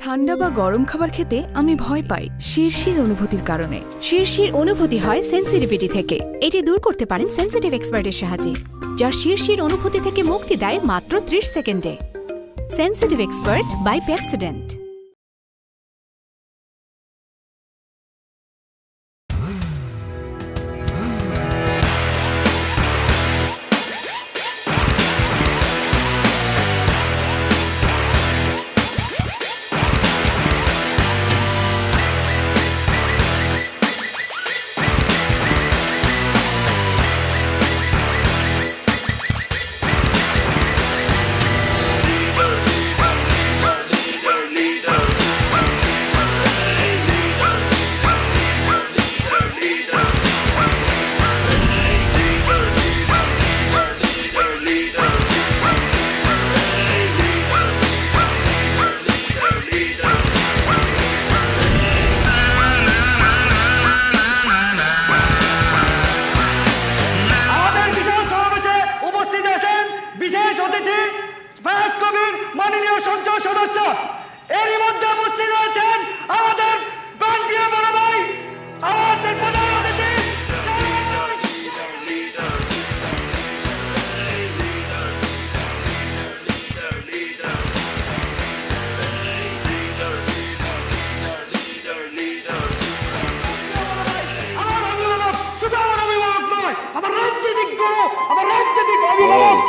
ঠান্ডা বা গরম খাবার খেতে আমি ভয় পাই শিরশির অনুভূতির কারণে। শিরশির অনুভূতি হয় সেনসিটিভিটি থেকে। এটি দূর করতে পারেন সেনসিটিভ এক্সপার্টের সাহায্যে, যার শিরশির অনুভূতি থেকে মুক্তি দেয় মাত্র 30 সেকেন্ডে। Sensitive expert by Pepsodent. এরই মধ্যে উপস্থিত রয়েছেন আমাদের প্রাণপ্রিয় বড় ভাই, আমাদের প্রধান অতিথি আমার অভিভাবক, শুধু আমার অভিভাবক নয়, আমার রাজনৈতিক গুরু, আমার রাজনৈতিক অভিভাবক।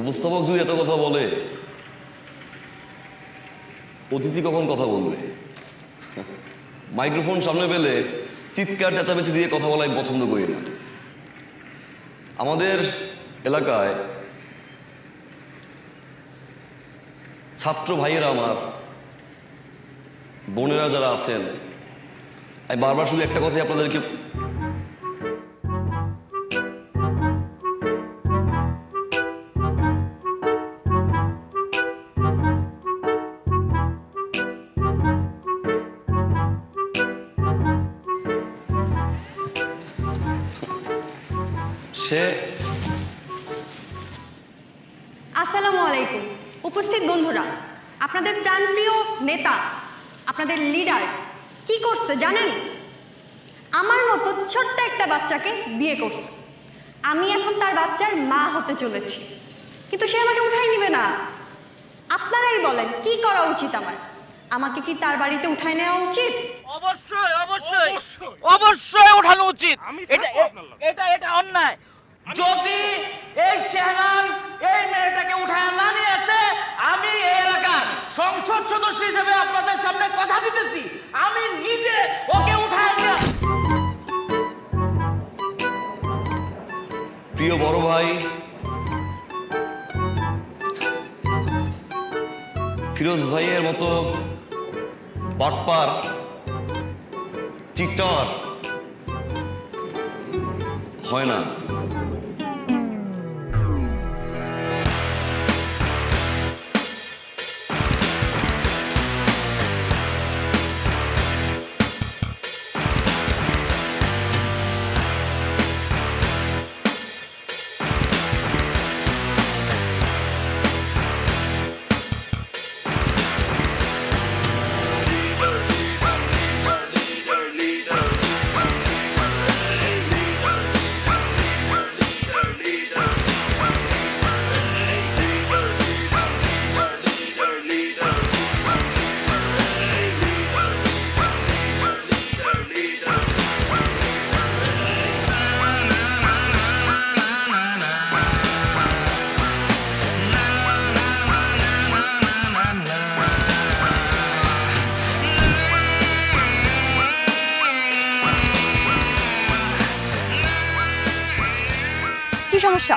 উপস্থাপক যদি এত কথা বলে, অতিথি কখন কথা বলবে? মাইক্রোফোন সামনে পেলে চিৎকার চেঁচামেচি দিয়ে কথা বলা আমি পছন্দ করি না। আমাদের এলাকায় ছাত্র ভাইয়েরা, আমার বোনেরা যারা আছেন, আমি বারবার শুধু একটা কথাই আপনাদেরকে আসসালামু আলাইকুম উপস্থিত বন্ধুরা, আপনাদের প্রাণপ্রিয় নেতা, আপনাদের লিডার কি করছে জানেন? আমার মতো ছোট্ট একটা বাচ্চাকে বিয়ে করছে। আমি এখন তার বাচ্চার মা হতে চলেছি, কিন্তু সে আমাকে উঠাই নিবে না। আপনারাই বলেন কি করা উচিত আমার? আমাকে কি তার বাড়িতে উঠাই নেওয়া উচিত? অবশ্যই অবশ্যই অবশ্যই ওঠানো উচিত। এটা অন্যায়। যদি এই চেহারান এই মেয়েটাকে উঠায় না নিয়ে আসে, আমি এই এলাকার সংসদ সদস্য হিসেবে আপনাদের সামনে কথা দিতেছি, আমি নিজে ওকে উঠায় নিয়ে। প্রিয় বড় ভাই ফিরোজ ভাইয়ের মতো বাটপার, চিটার হয় না। কি সমস্যা?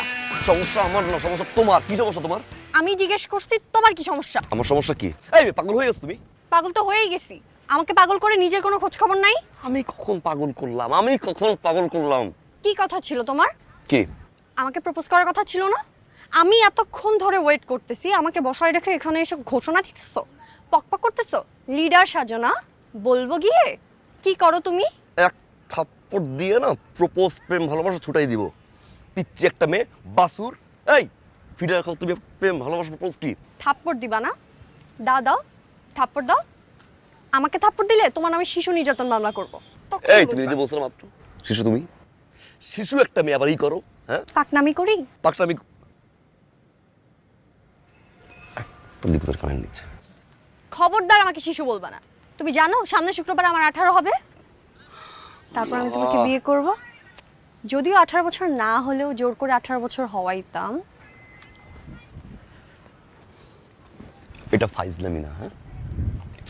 সমস্যা আমার না, সমস্যা তোমার। কি সমস্যা তোমার? আমি জিজ্ঞেস করছি তোমার কি সমস্যা? আমার সমস্যা কি? এই পাগল হয়ে গেছো তুমি? পাগল তো হয়েই গেছি। আমাকে পাগল করে নিজের কোনো খোঁজ খবর নাই? আমি কখন পাগল করলাম? আমি কখন পাগল করলাম? কি কথা ছিল তোমার? কি? আমাকে প্রপোজ করার কথা ছিল না? আমি এতক্ষণ ধরে ওয়েট করতেছি, আমাকে বসায় রেখে এখানে এসে ঘোষণা দিতেছো, পকপক করতেছো, লিডার সাজো না? বলবো গিয়ে কি করো তুমি? থাপ্পড় দিয়ে না প্রপোজ প্রেম ভালোবাসা ছুটাই দিব। পিচ্ছি একটা মেয়ে বাসুর। এই ফিডার খাও, তুমি প্রেম ভালোবাসা প্রপোজ কি? থাপ্পড় দিবা না? দাও দাও, থাপ্পড় দাও। আমাকে থাপ্পড় দিলে তোমার নামে শিশু নির্যাতন মামলা করবো। তখন এই তুমি বুঝবা। নিজে বলছো না মাত্র শিশু, তুমি শিশু একটা মেয়ে আবার ই করো, হ্যাঁ পাকনামি করি? পাকনামি। তুমি দিকে কানে নিচ্ছে। খবরদার আমাকে শিশু বলবা না। তুমি জানো সামনে শুক্রবার আমার 18 হবে, তারপর আমি তোমাকে বিয়ে করব। যদিও 18 বছর না হলেও জোর করে 18 বছর হওয়াইতাম। এটা ফাইজলামি না, হ্যাঁ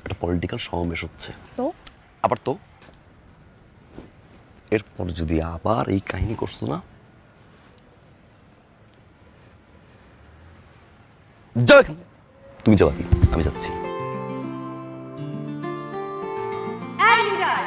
এটা পলিটিক্যাল সমাবেশ হচ্ছে। তো আবার তো এরপর যদি আবার এই কাহিনী করছো না, যাও এখান থেকে। তুমি যাবা কি? আমি যাচ্ছি। এই লিডার,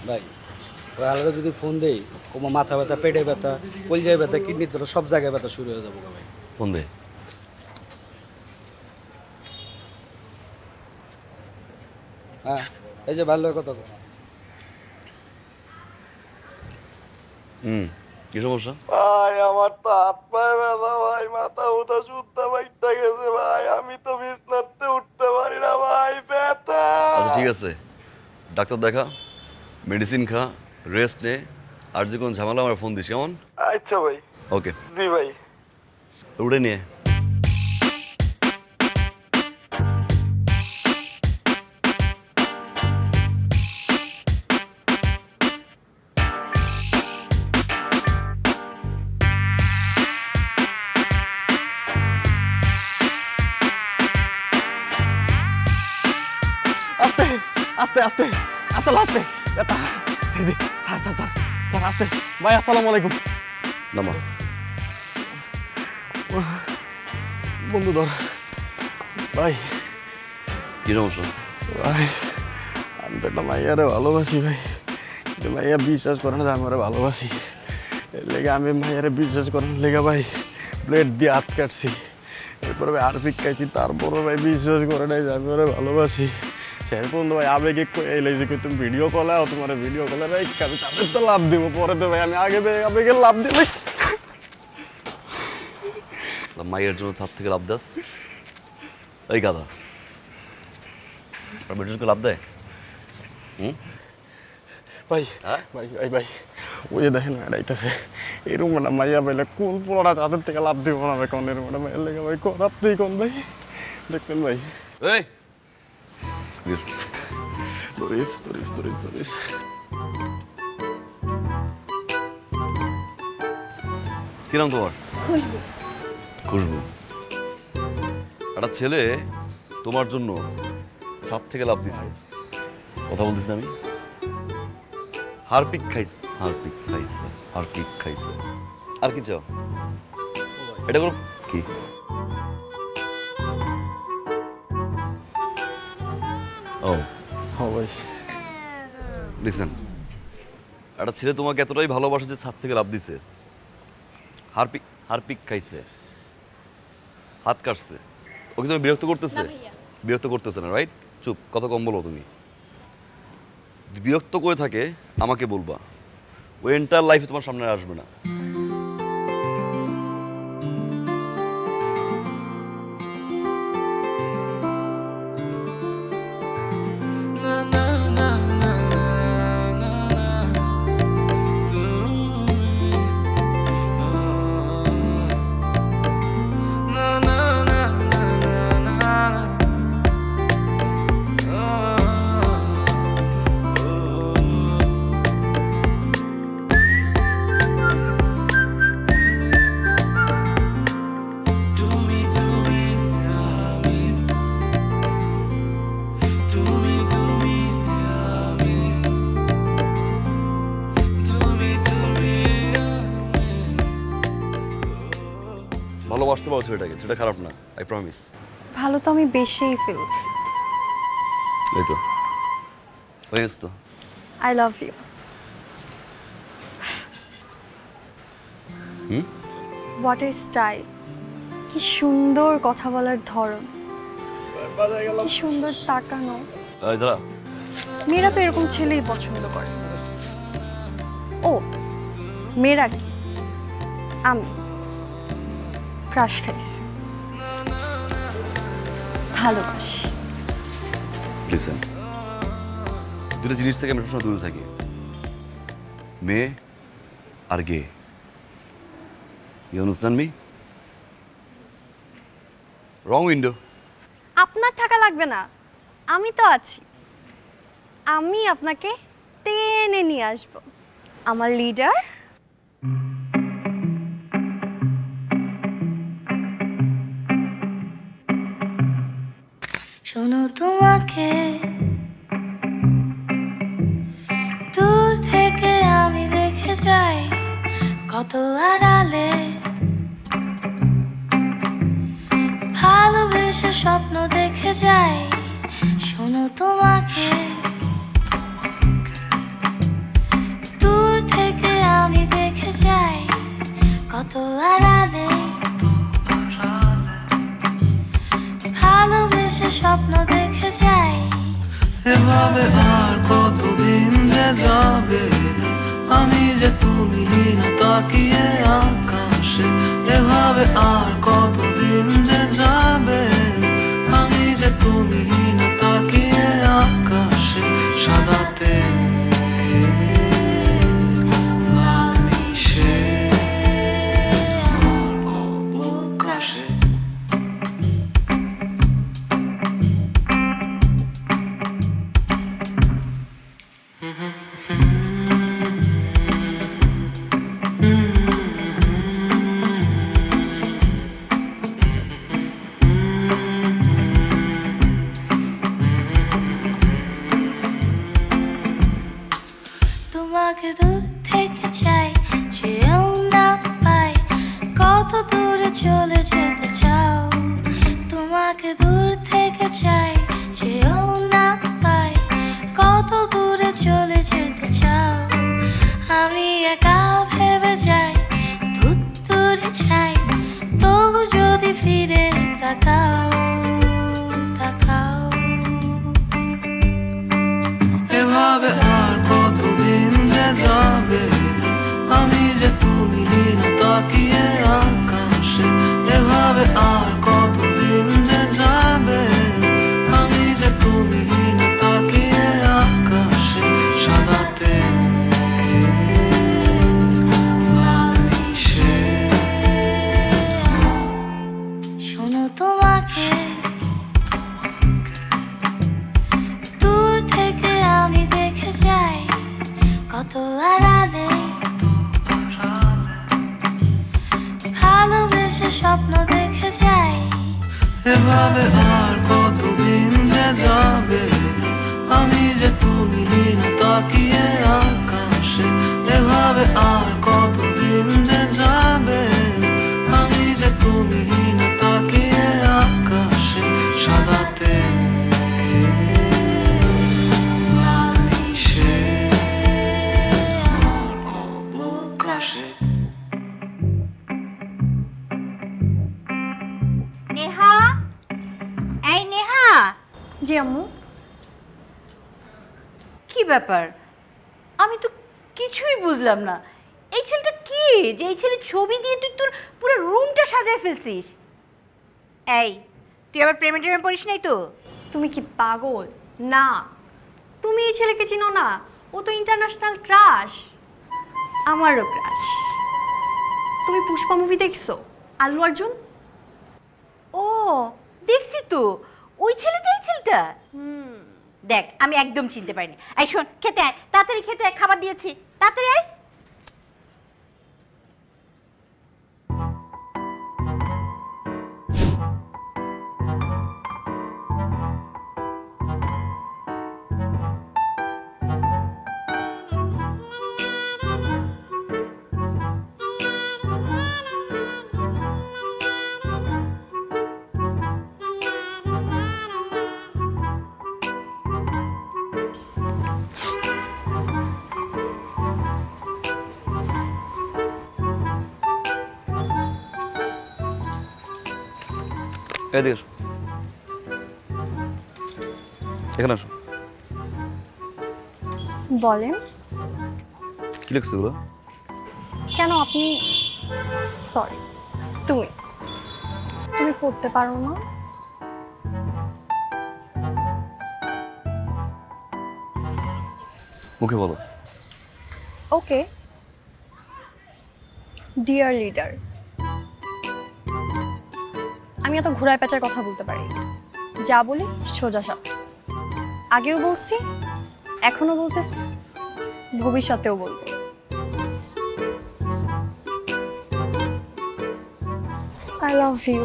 ভাই ওই আলাদা যদি ফোন দেই তোমার মাথা ব্যথা, পেটে ব্যথা, কলজায় ব্যথা, কিডনির ব্যথা, সব জায়গায় ব্যথা শুরু হয়ে যাবো ভাই। ফোন দে। হ্যাঁ এই যে ভালো কথা। কি সমস্যা? ভাই আমার তো হাত পায়ে ব্যথা ভাই, মাথা উঠা শুদ্ধা বাইটটা গেছে ভাই, আমি তো বিছনাতে উঠতে পারি না ভাই, ব্যথা। আচ্ছা ঠিক আছে, ডাক্তার দেখা, মেডিসিন খা, রেস্ট নে, আর যে কোনো ঝামেলা আমার ফোন দিস, কেমন? আচ্ছা ভাই। ওকে, জি ভাই। উড়ে নিয়ে। আস্তে আস্তে আস্তে আস্তে আস্তে ব্যথা। স্যার স্যার স্যার স্যার আস্তে। ভাই আসসালামু আলাইকুম। নামা। বন্ধু ধর। ভাই কি সমস্যা? ভাই আমি তো একটা মাইয়ারে ভালোবাসি ভাই, কিন্তু মাইয়া বিশ্বাস করে না যে আমি ওরা ভালোবাসি। এর লেগে আমি মাইয়ারে বিশ্বাস করার লেগে ভাই ব্লেড দিয়ে হাত কাটছি, এরপরে ভাই আরপিক খাইছি, তারপরে ভাই বিশ্বাস করে নাই যে আমি ওরা ভালোবাসি। শেষ পর্যন্ত ভাই আবেগে এলাইছি কই তুমি ভিডিও কল আও, তোমার ভিডিও কলে ভাই আমি চাঁদের তো লাভ দিব, পরে তো ভাই আমি আগে আবেগে লাভ দিলে মায়ের জন্য ছাদ থেকে লাভ দাস? এই গাধা বেটিকে লাভ দেয়? ভাই হ্যাঁ? ভাই ভাই ভাই ওই যে দেখেন এটাইতেছে এরকম একটা মাইয়া পাইলে কোন পোলাটা চাঁদের থেকে লাভ দিব না ভাই, কোন এরকম একটা মাইয়া লেগে ভাই কোন আপনি কোন ভাই দেখছেন ভাই? এই ধরিস ধরিস ধরিস ধরিস। কি নাম তোমার? খুশবু। খুশবু। একটা ছেলে তোমার জন্য ছাদ থেকে লাভ দিছে, কথা বলতিস না আমি? হারপিক খাইছে, হারপিক খাইছে, হারপিক খাইছে। আর কি চাও? এটা কোনো কি? ও হ্যাঁ ভাই। লিসেন, একটা ছেলে তোমাকে এতটাই ভালোবাসে যে ছাদ থেকে লাভ দিছে, হারপিক খাইছে, হাত কাটছে, ওকে তুমি বিরক্ত করতেছে? বিরক্ত করতেছে না, রাইট? চুপ, কথা কম বলো তুমি। যদি বিরক্ত করে থাকে আমাকে বলবা, ও এন্টার লাইফে তোমার সামনে আসবে না। ভালোবাসতে পারো ছেলেটাকে, ছেলেটা খারাপ না, আই প্রমিস। ভালো তো আমি বেশিই ফিলস। এই তো হয়ে গেছে তো। I love you. What a style! কি সুন্দর কথা বলার ধরন, কি সুন্দর তাকানো। এই দাঁড়া, মেয়েরা তো এরকম ছেলেই পছন্দ করে। ও মেয়েরা কি, আমি ক্রাশ খাইছি, ভালোবাসি। লিসেন, দুটো জিনিস থেকে আমি সবসময় দূরে থাকি, মেয়ে আর gay. You understand me? Wrong window. আপনার টাকা লাগবে না, আমি তো আছি। আমি আপনাকে টেনে নিয়ে আসব, আমার লিডার। শোনো, তোমাকে দূর থেকে আমি দেখে যাই, কত আড়ালে ভালোবেসে স্বপ্ন দেখে যাই। শোনো, তোমাকে দূর থেকে আমি দেখে যাই, কত আড়ালে ভালোবেসে স্বপ্ন দেখে যাই। এভাবে আর কতদিন যে যাবে, আমি যে তুমি না তাকিয়ে আকাশে। এভাবে আর কতদিন যে যাবে, আমি যে তুমি না তাকিয়ে আকাশে। সাদাতে লাল মিশে আমার অবকাশে। তোমাকে দূর থেকে চাই, চেয়েও না পাই, কত দূরে চলে যেতে চাও। তোমাকে দূর থেকে চাই, চেয়েও না পাই, কত দূরে চলে যেতে চাও। আমি একা ভেবে যাই, দূরে চাই, তবু যদি ফিরে তাকাও, তাকাও। এভাবে আর কতদিন যে যাবে, আমি যে তুমি না তাকিয়ে আকাশে। এভাবে আর কতদিন যে যাবে, আমি যে তুমি না তাকিয়ে আকাশে। সাদাতে লাল মিশে শোনো, তোমাকে দূর থেকে আমি দেখে যাই, কত আড়ালে ভালোবেসে স্বপ্ন দেখে যাই। এভাবে আর কতদিন যে যাবে, আমি যে তুমি না তাকিয়ে আকাশে। এভাবে আর কতদিন যে যাবে, আমি যে তুমি না তাকিয়ে আকাশে। সাদাতে লাল মিশে আমার অবকাশে। জি আম্মু। কি ব্যাপার? আমি তো কিছুই বুঝলাম না। এই ছেলেটা কি, যে এই ছেলে ছবি দিয়ে তুই তোর পুরো রুমটা সাজায় ফেলছিস? এই, তুই আবার প্রেমে টেমে পড়িস নাই তো? তুমি কি পাগল? না, তুমি এই ছেলেকে চিনো না? ও তো ইন্টারন্যাশনাল ক্রাশ, আমারও ক্রাশ। তুমি পুষ্পা মুভি দেখছো? আল্লু অর্জুন। ও দেখছি তো, ওই ছেলেটা এই ছেলেটা। দেখ, আমি একদম চিনতে পারিনি। এই শোন, খেতে আয়, তাড়াতাড়ি খেতে আয়, খাবার দিয়েছি, তাড়াতাড়ি আয়। এদিকে আসো, এখানে আসো। বলেন। কি লিখছো এগুলো? কেন আপনি? সরি, তুমি তুমি পড়তে পারো না? মুখে বলো। ওকে। ডিয়ার লিডার, আমি এত ঘোড়ায় পেঁচার কথা বলতে পারি। যা বলি সোজা সাপ। আগেও বলছি, এখনো বলতেছি, ভবিষ্যতেও বলবো। I love you.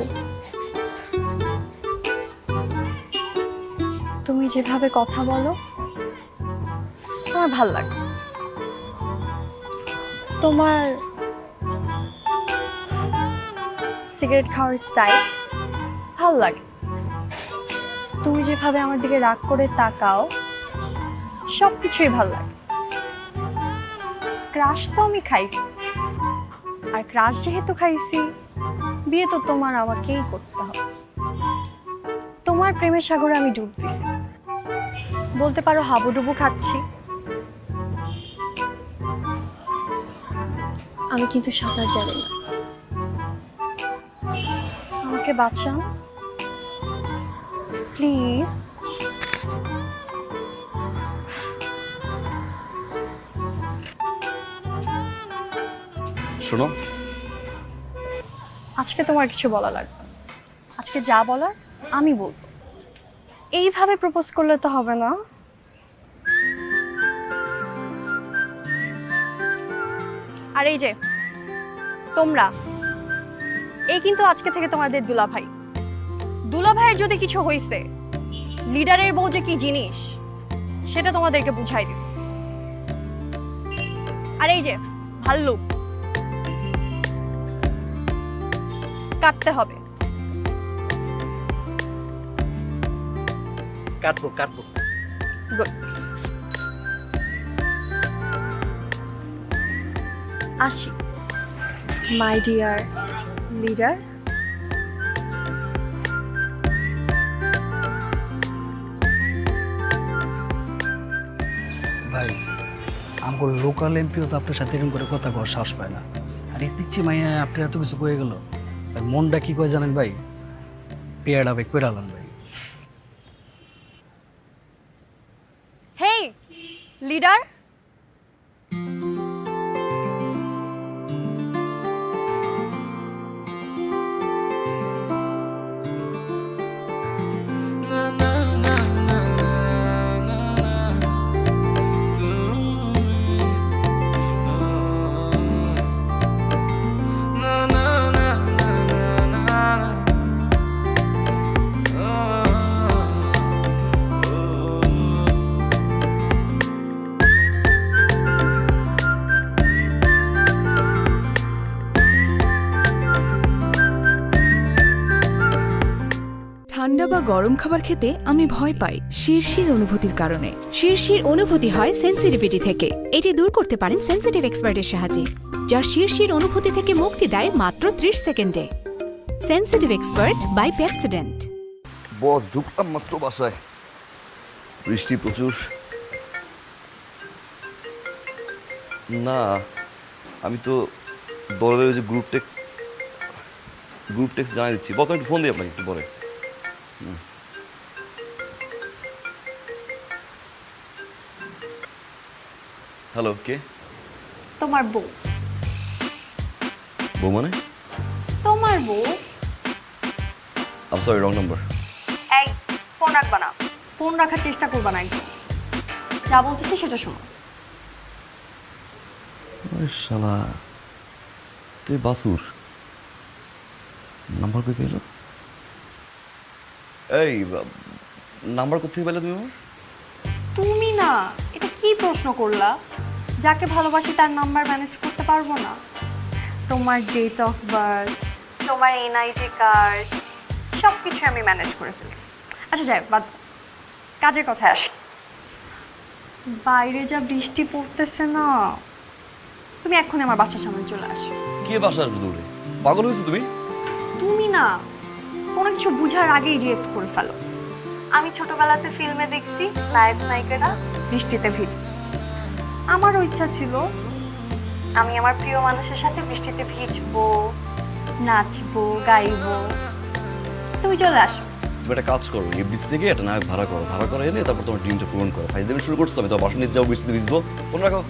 তুমি যেভাবে কথা বলো আমার ভাল লাগে। তোমার সিগারেট খাওয়ার স্টাইল ভাল লাগে। তুমি যেভাবে আমার দিকে রাগ করে তাকাও, সব কিছুই ভাল লাগে। ক্রাশ তো আমি খাইছি, আর ক্রাশ যেহেতু খাইছি, বিয়ে তো তোমার আমাকেই করতে হবে। তোমার প্রেমের সাগরে আমি ডুব দিছি, বলতে পারো হাবুডুবু খাচ্ছি। আমি কিন্তু সাঁতার জানি না, আমাকে বাঁচান প্লিজ। শোনো, আজকে তোমার কিছু বলা লাগবে না। আজকে যা বলার আমি বলবো। এইভাবে প্রপোজ করলে তো হবে না। আর এই যে তোমরা, এই কিন্তু আজকে থেকে তোমাদের দুলাভাই। দুলাভাইয়ের যদি কিছু হইছে, লিডারের বউ যে কি জিনিস সেটা তোমাদেরকে বুঝাই দিব। আর এই যে ভাল্লুক, কাটতে হবে। কাটবো কাটবো। গুড। আসি মাই ডিয়ার লিডার। ভাই, আমার লোকাল এমপিও তো আপনার সাথে এরকম করে কথা কওয়ার সাহস পায় না। আর এই পিচ্ছি মাইয়া আপনি এত কিছু কয়ে গেল, মনটা কি কয় জানেন ভাই? পেয়ারা ভাই কইরালাম ভাই। হেই লিডার, ঠান্ডা বা গরম খাবার খেতে আমি ভয় পাই শিরশির অনুভূতির কারণে। শিরশির অনুভূতি হয় সেন্সিটিভিটি থেকে। এটি দূর করতে পারেন সেন্সিটিভ এক্সপার্টের সাহায্যে, যা শিরশির অনুভূতি থেকে মুক্তি দেয় মাত্র 30 সেকেন্ডে। Sensitive expert by Pepsodent. Boss ঢুকলাম মাত্র বাসায়, বৃষ্টি প্রচুর। না, আমি তো দলের ওই যে গ্রুপ টেক্সট জানিয়ে দিচ্ছি। বস, আমি একটু ফোন দিই আপনাকে একটু পরে। হ্যালো, কে? তোমার বউ। বউ মানে? তোমার বউ। আম সরি, রং নাম্বার। এই, ফোন রাখবা না, ফোন রাখার চেষ্টা করবা না একদম। যা বলতেছি সেটা শোনো। শালা, তুই বাসুর নাম্বার কই পেলো? এই নাম্বার কোথায় পেলে তুমি আমার? তুমি না, এটা কি প্রশ্ন করলা? যাকে ভালোবাসি তার নাম্বার ম্যানেজ করতে পারবো না? তোমার ডেট অফ বার্থ, তোমার এনআইডি কার্ড, সব কিছু আমি ম্যানেজ করে ফেলছি। আচ্ছা যাই হোক, বাদ দাও। কাজের কথায় আসি। বাইরে যা বৃষ্টি পড়তেছে না, তুমি এক্ষুনি আমার বাসার সামনে চলে আসো। কে বাসা আসবে দৌড়ে? পাগল হয়েছো তুমি? তুমি না, কোনো কিছু বুঝার আগেই রিয়েক্ট করে ফেলো। আমি ছোটবেলাতে ফিল্মে দেখছি নায়ক নায়িকারা বৃষ্টিতে ভিজে। আমারও ইচ্ছা ছিল আমি আমার প্রিয় মানুষের সাথে বৃষ্টিতে ভিজবো, নাচবো, গাইবো। তুমি চলে আসো। তুমি একটা কাজ করো, এই বৃষ্টি থেকে একটা নায়ক ভাড়া করো, ভাড়া করে এনে তারপর তোমার ড্রিমটা পূরণ করো। ভাই দেবে শুরু করছো, আমি তো বাসা নিয়ে যাবো, বৃষ্টিতে ভিজবো। ফোন রাখো।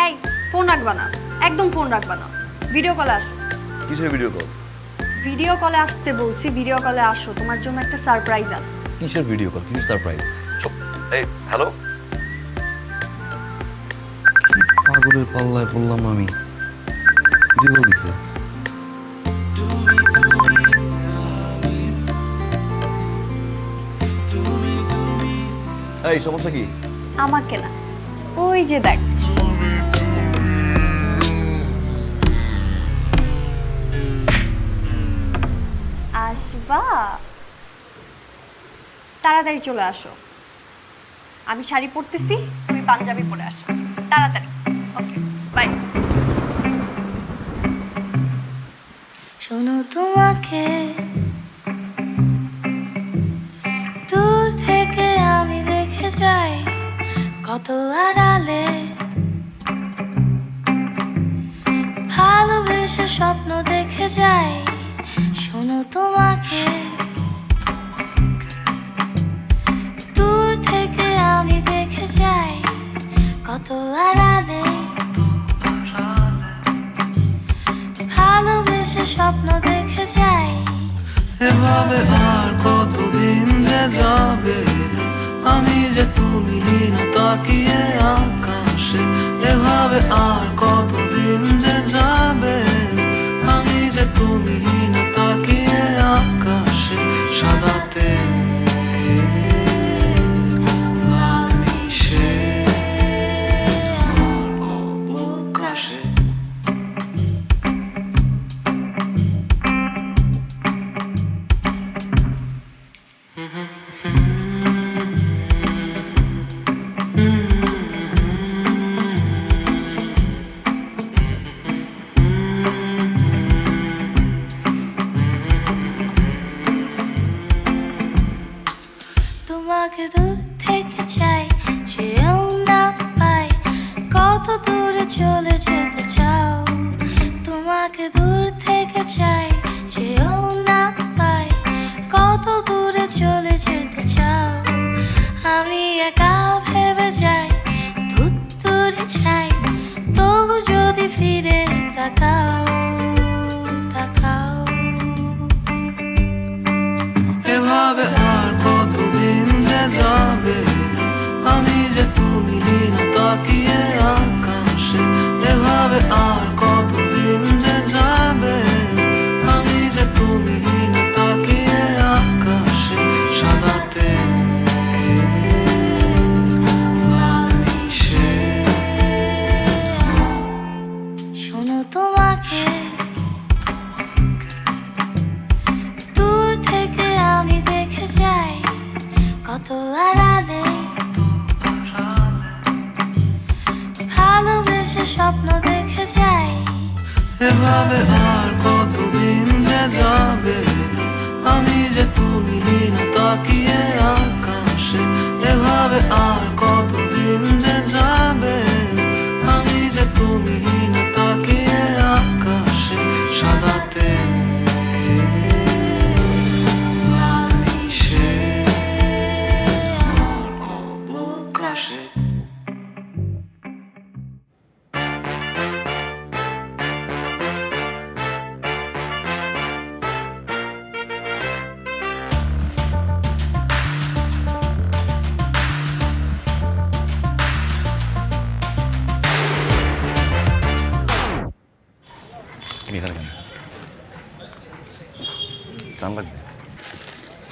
এই, ফোন রাখবা না, একদম ফোন রাখবা না। ভিডিও কলে আসো। কিসের ভিডিও কল? ভিডিও কলে আসতে বলছি, ভিডিও কলে আসো। তোমার জন্য একটা সারপ্রাইজ আছে। কিসের ভিডিও কল? কিসের সারপ্রাইজ? এই হ্যালো, পাগলের পাল্লায় বললাম আমি। ভিডিও কল দিছে। এই সমস্যা কি? আমাকে না, ওই যে দেখ। আসবা? তাড়াতাড়ি চলে আসো। আমি শাড়ি পরতেছি, তুমি পাঞ্জাবি পরে আসো। তাড়াতাড়ি। ওকে, বাই। শোনো তোমাকে দূর থেকে আমি দেখে যাই, কত আড়ালে ভালোবেসে স্বপ্ন দেখে যাই। শোনো তোমাকে দূর থেকে আমি দেখে যাই, কত আড়ালে ভালোবেসে স্বপ্ন দেখে যাই। এভাবে আর কতদিন যে যাবে, আমি যে তুমি না তাকিয়ে আকাশে। এভাবে আর কতদিন যে যাবে, আমি যে তুমি না তাকিয়ে আকাশে। সাদাতে লাল মিশে আমার অবকাশে। তোমাকে দূর থেকে চাই, চেয়েও না পাই, কত দূরে চলে যেতে চাও। তোমাকে দূর থেকে চাই, চেয়েও না পাই, কত দূরে চলে যেতে চাও। আমি একা ভেবে যাই, দূরে চাই, তবু যদি ফিরে তাকাও, তাকাও। এভাবে আর কতদিন যে যাবে, আমি যে তুমি না তাকিয়ে আকাশে। এভাবে আর কতদিন যে যাবে, আমি যে তুমি না তাকিয়ে আকাশে। সাদাতে লাল মিশে শোনো তোমাকে দূর থেকে আমি দেখে যাই, কত আড়ালে ভালোবেসে স্বপ্ন দেখে যাই। এভাবে আর কতদিন যে যাবে, আমি যে তুমি না তাকিয়ে আকাশে। এভাবে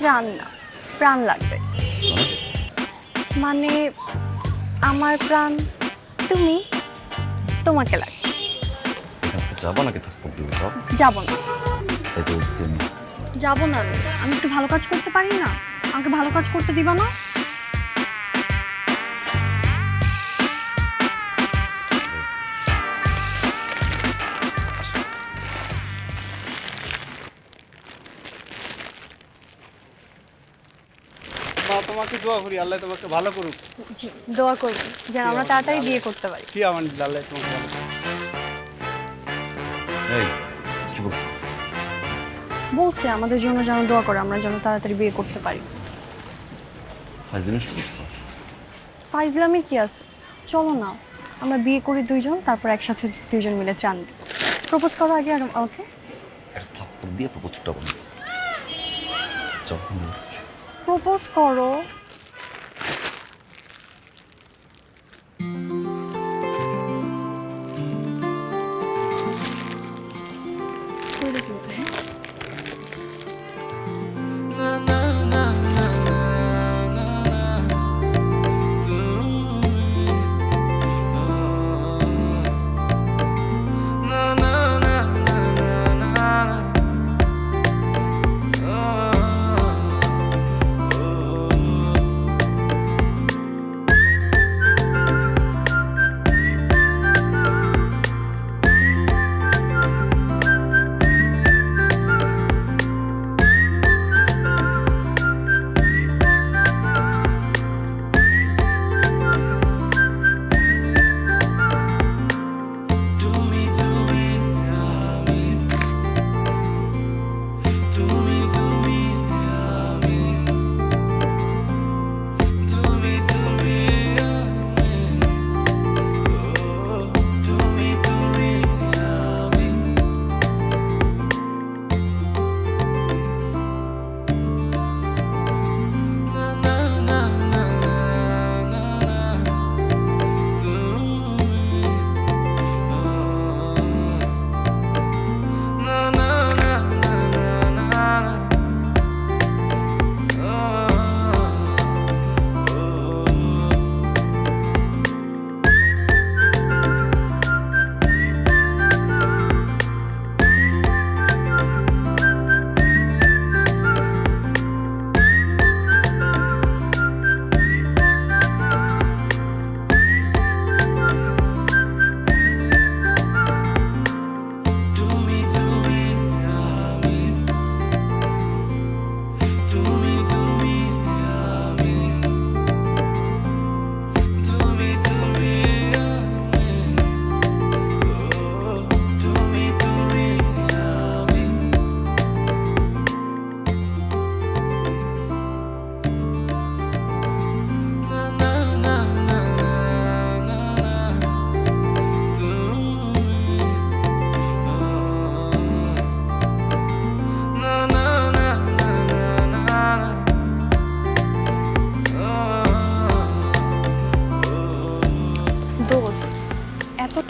জান না, প্রাণ লাগবে। মানে আমার প্রাণ তুমি, তোমাকে লাগবে। এখান থেকে যাবা নাকি থাপ্পড় দিবে? যাও। যাবো না। তাই তো বলছি আমি। যাবো না আমি একটু ভালো কাজ করতে পারি না? আমাকে ভালো কাজ করতে দিবা না? মা তোমাকে দোয়া করি আল্লাহ তোমাকে ভালো করুক। জি, দোয়া করবেন যেন আমরা তাড়াতাড়ি বিয়ে করতে পারি। কি আমার আল্লাহ তোমাকে ভালো করুক। এই কি বলছ? বলছে আমাদের জন্য যেন দোয়া করে, আমরা যেন তাড়াতাড়ি বিয়ে করতে পারি। ফাইজলামি শুরু করছো? ফাইজলামির কি আছে, চলো না আমরা বিয়ে করি দুইজন, তারপর একসাথে দুইজন মিলে চান দিই। প্রপোজ করো আগে আর আমাকে। একটা থাপ্পড় দিয়ে প্রপোজটা করো। যাও। প্রপোজ করো।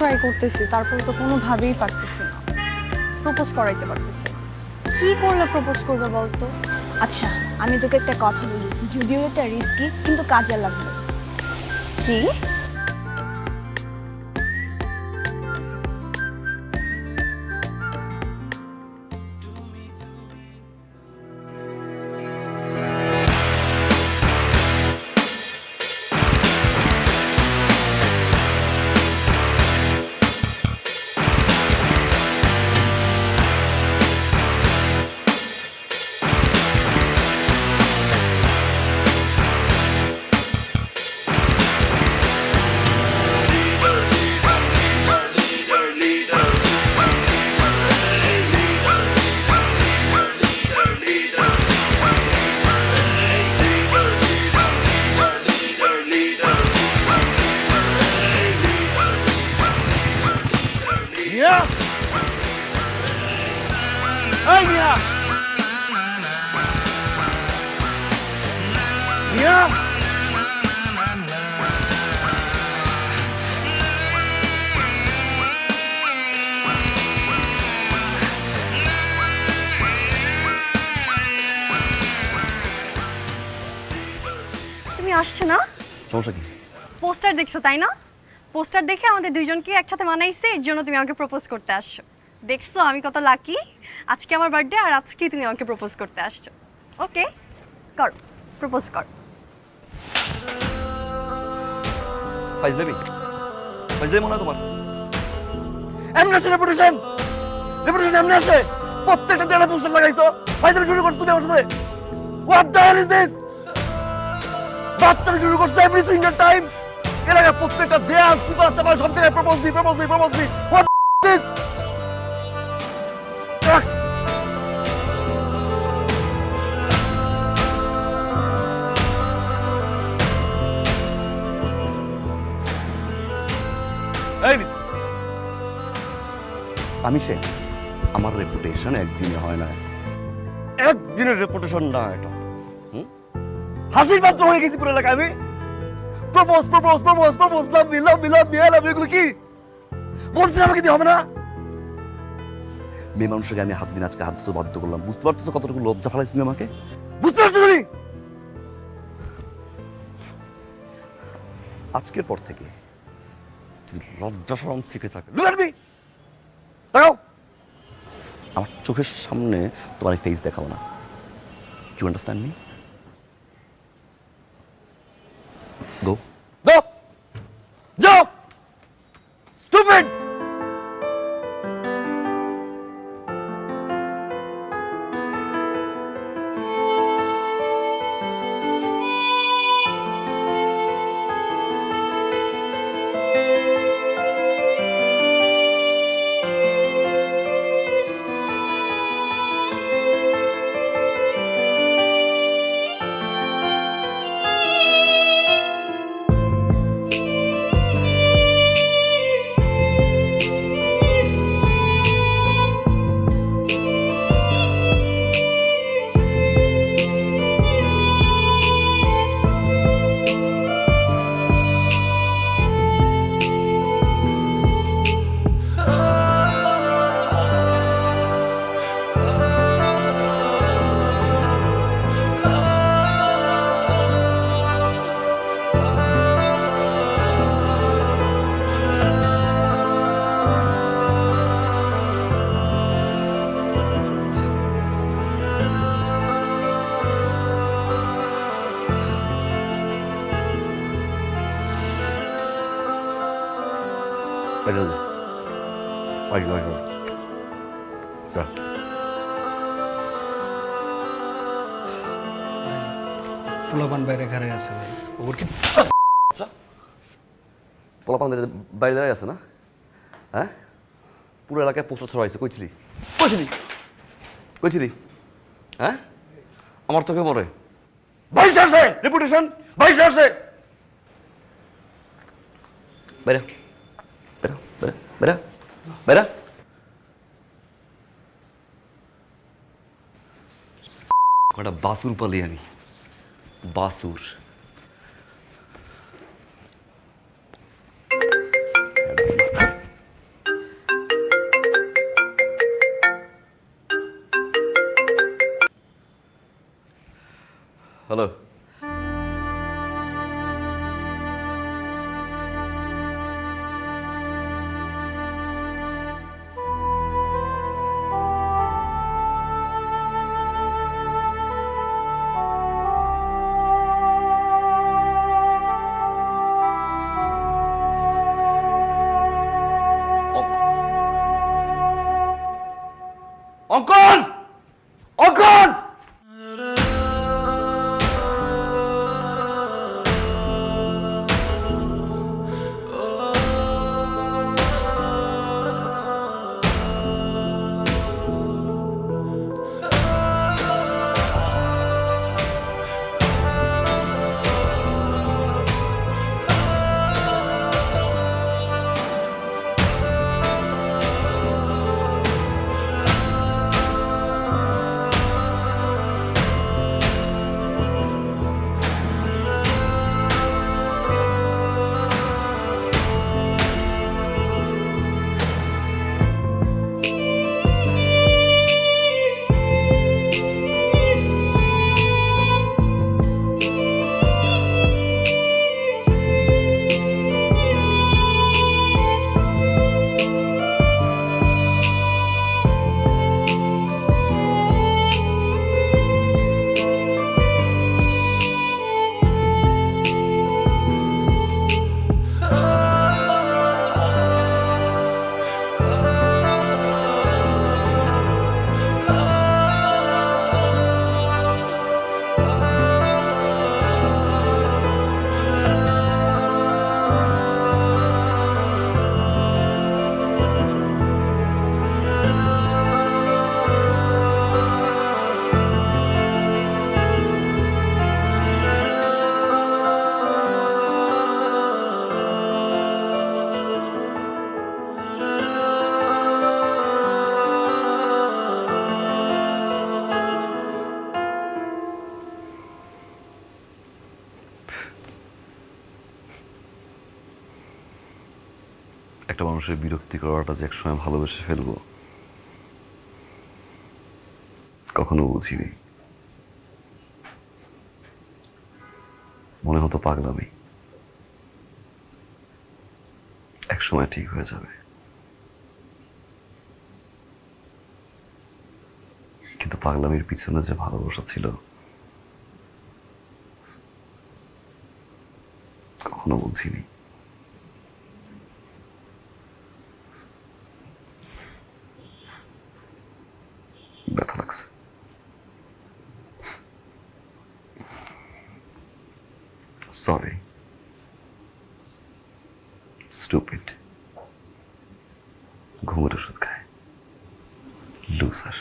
ট্রাই করতেছি, তারপর তো কোনোভাবেই পারতেছি না, প্রপোজ করাইতে পারতেছি না। কি করলে প্রপোজ করবে বলতো? আচ্ছা আমি তোকে একটা কথা বলি, যদিও এটা রিস্কি কিন্তু কাজে লাগবে। কি? তুমি আসছো না? সমস্যা কি? পোস্টার দেখছো তাই না? পোস্টার দেখে আমাদের দুইজনকে একসাথে মানাইছে, এর জন্য তুমি আমাকে প্রপোজ করতে আসছো। দেখছো আমি কত লাকি? আজকে আমার বার্থডে আর আজকেই তুমি আমাকে প্রপোজ করতে আসছো। ওকে, কর, প্রপোজ কর। ফাইজলামি মনে হয় তোমার? এমনি আসে রেপুটেশন এমনি আসে। প্রত্যেকটা জায়গায় পোস্টার লাগাইছো, ফাইজলামি শুরু করছো তুমি আমার সাথে। What the hell is this? বাচ্চামি শুরু করছো এভরি সিঙ্গেল টাইম। এর আগে প্রত্যেকটা দেয়াল চিপা চাপা সব জায়গায় প্রপোজ মি। What this? আমি সে, আমার রেপুটেশন একদিনে হয় না, একদিনের রেপুটেশন না এটা। হাসির পাত্র হয়ে গেছি পুরো এলাকায় আমি। প্রপোজ লাভ এগুলো কি বলছি? আমাকে দিয়ে হবে না? মেয়ে মানুষকে আমি হাত দিন আজকে হাত ধরতে বাধ্য করলাম। বুঝতে পারছো কতটুকু লজ্জা ফেলাইছি তুমি আমাকে? বুঝতে পারছো তুমি? আজকের পর থেকে যদি লজ্জা শরম থেকে থাকে, দেখো আমার চোখের সামনে তোমার ফেস দেখাবো না। You understand me? গো যাও স্টুপিড। পোলাপান বাইরে ঘরে আছে ভাই, ওর কি পোলাপান বাইরে দাঁড়ায় আছে না? হ্যাঁ, পুরো এলাকায় পোস্টার ছড়াইছে। কইছিলি? হ্যাঁ, আমার চোখে পড়ে। ভাই আসে রেপুটেশন, ভাই আসে। বেরা বেরা বেরা বেরা বেরা। কটা বাসুর পালি আমি, বাসুর। হ্যালো, অঙ্কন! একটা মানুষের বিরক্তি করাটা যে একসময় ভালোবেসে ফেলবো কখনো বুঝিনি। মনে হতো পাগলামি, একসময় ঠিক হয়ে যাবে, কিন্তু পাগলামির পিছনে যে ভালোবাসা ছিল কখনো বুঝিনি। ব্যথা লাগছে। Sorry, stupid. ঘুমের ওষুধ খায়, loser.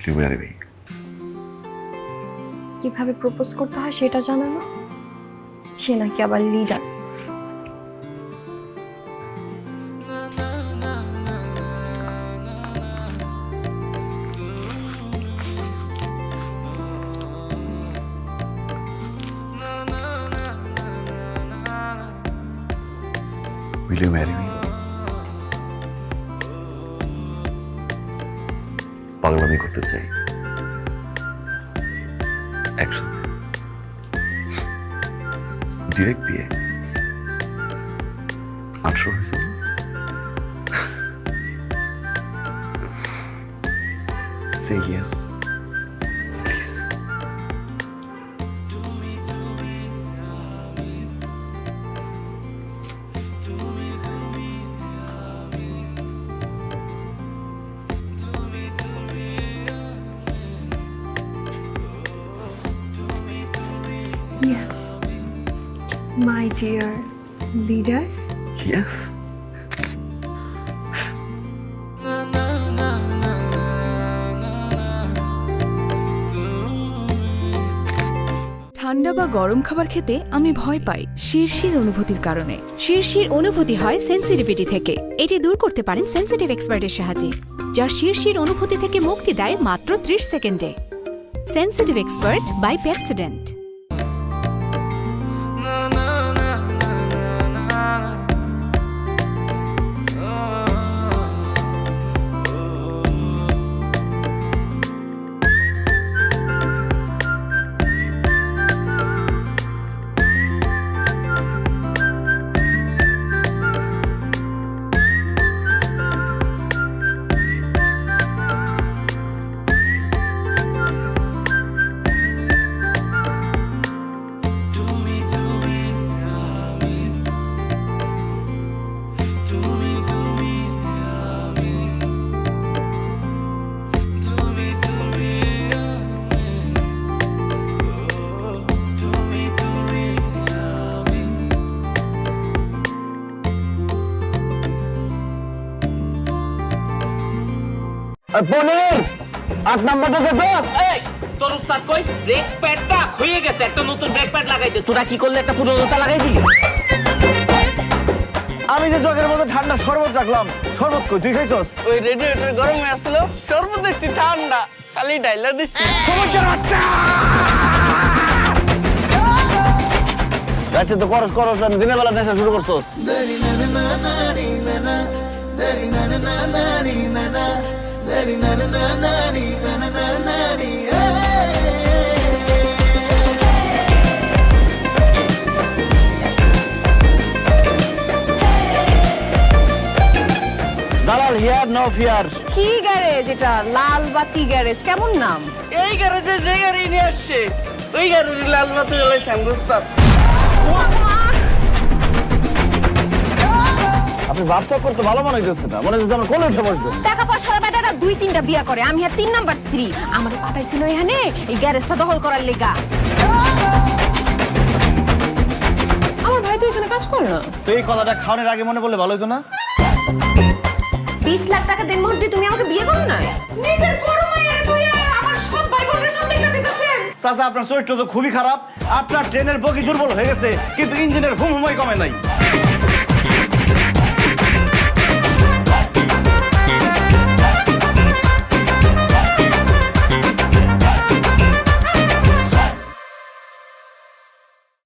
Will you marry me? কিভাবে প্রপোজ করতে হয় সেটা জানো না? সে নাকি আবার leader. Will you marry me? পাগলামি করতে চাই একসাথে, ডিরেক্ট বিয়ে। 18 হয়েছে। Say yes, please. Yes, my dear leader. Yes. ঠান্ডা বা গরম খাবার খেতে আমি ভয় পাই শিরশির অনুভূতির কারণে। শিরশির অনুভূতি হয় সেন্সিটিভিটি থেকে। এটি দূর করতে পারেন সেন্সিটিভ এক্সপার্টের সাহায্যে, যার শিরশির অনুভূতি থেকে মুক্তি দেয় মাত্র 30 সেকেন্ডে। Sensitive expert by Pepsodent. পনির 8 নাম্বারটা দে। এই তোর উস্তাদ কই? ব্রেক প্যাডটা হয়ে গেছে, একটা নতুন ব্রেক প্যাড লাগাই দে। তোরা কি করলে? একটা পুরোনোটা লাগাই দিলি। আমি যে জগের মধ্যে ঠান্ডা শরবত রাখলাম, শরবত কই তুই খাইছস? ওই রেডিয়েটর গরম হয়ে আসছিল, শরবত দেখছি ঠান্ডা, খালি ডাইলা দিচ্ছি। রাতে তো করস আমি দিনের বেলা নেশা শুরু করছস। Jalal here no fear. কি গ্যারেজ এটা? লাল বাতি গ্যারেজ, কেমন নাম? এই গ্যারেজে যে গাড়ি নিয়ে আসছে ওই গাড়ির লাল বাতি জ্বলাই শ্যামগুস্তাব। আপনি ব্যবসা করতে ভালো মনে হইতেছে না, মনে হচ্ছে আমার কোলে উঠে বসবে। টাকা পয়সা বেটাটা 2-3টা বিয়া করে, আমি আর 3 নাম্বার স্ত্রী। আমারে পাঠাইছিল এখানে এই গ্যারেজটা দখল করার লেগা। আমার ভাই তো এখানে কাজ করে না। তো এই কথাটা খাওয়ানোর আগে মনে পড়লে ভালো হতো না? 20 লাখ টাকা দেনমোহর দিয়ে তুমি আমাকে বিয়ে করো না? নিজের বড় মায়ের তুই আমার সব ভাই বোনের সাথে দেখা দিতেছেন। চাচা আপনার চরিত্র তো খুবই খারাপ। আপনার ট্রেনের বগি দুর্বল হয়ে গেছে কিন্তু ইঞ্জিনের হুম হুমাই কমে নাই।